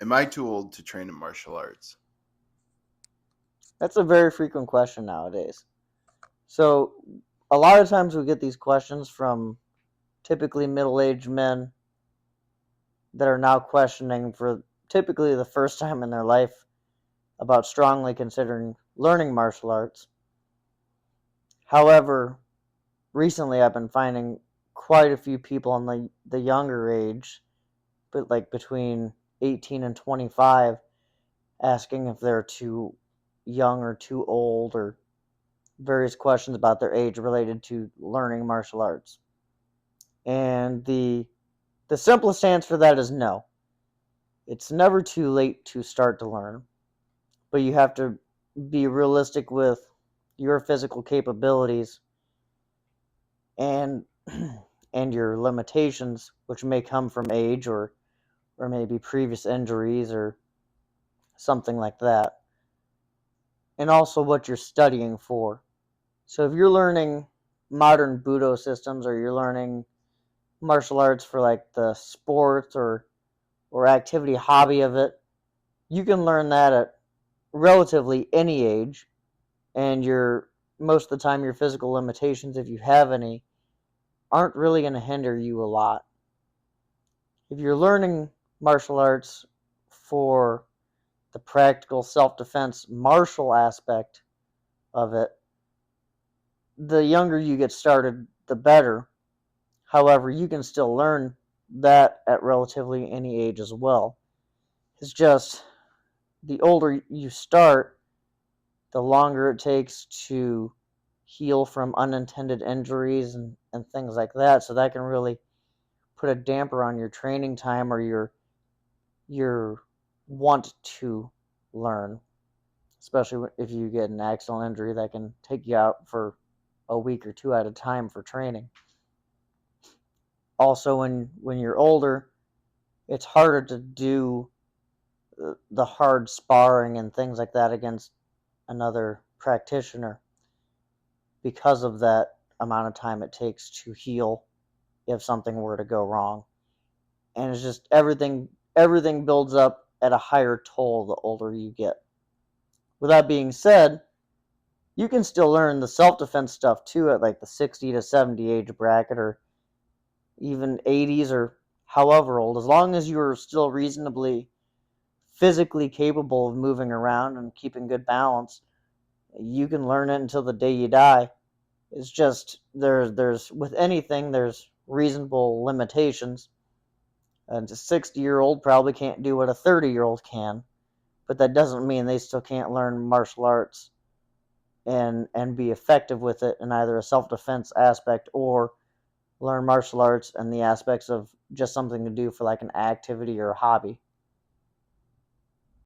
Am I too old to train in martial arts? That's a very frequent question nowadays. So, a lot of times we get these questions from typically middle-aged men that are now questioning for typically the first time in their life about strongly considering learning martial arts. However, recently I've been finding quite a few people in the younger age, but like between 18 and 25, asking if they're too young or too old, or various questions about their age related to learning martial arts. And the simplest answer for that is no. It's never too late to start to learn, but you have to be realistic with your physical capabilities and and your limitations, which may come from age or maybe previous injuries or something like that. And also what you're studying for. So if you're learning modern Budo systems, or you're learning martial arts for like the sport or activity hobby of it, you can learn that at relatively any age, and your most of the time your physical limitations, if you have any, aren't really going to hinder you a lot. If you're learning martial arts for the practical self-defense martial aspect of it, the younger you get started, the better. However, you can still learn that at relatively any age as well. It's just the older you start, the longer it takes to heal from unintended injuries and things like that. So that can really put a damper on your training time or your want to learn, especially if you get an accidental injury that can take you out for a week or two at a time for training. Also, when you're older, it's harder to do the hard sparring and things like that against another practitioner because of that amount of time it takes to heal if something were to go wrong. And it's just everything builds up at a higher toll the older you get. With that being said, you can still learn the self-defense stuff too at like the 60 to 70 age bracket, or even 80s, or however old, as long as you're still reasonably physically capable of moving around and keeping good balance. You can learn it until the day you die. It's just there's with anything there's reasonable limitations. And a 60-year-old probably can't do what a 30-year-old can, but that doesn't mean they still can't learn martial arts and be effective with it in either a self-defense aspect, or learn martial arts and the aspects of just something to do for like an activity or a hobby.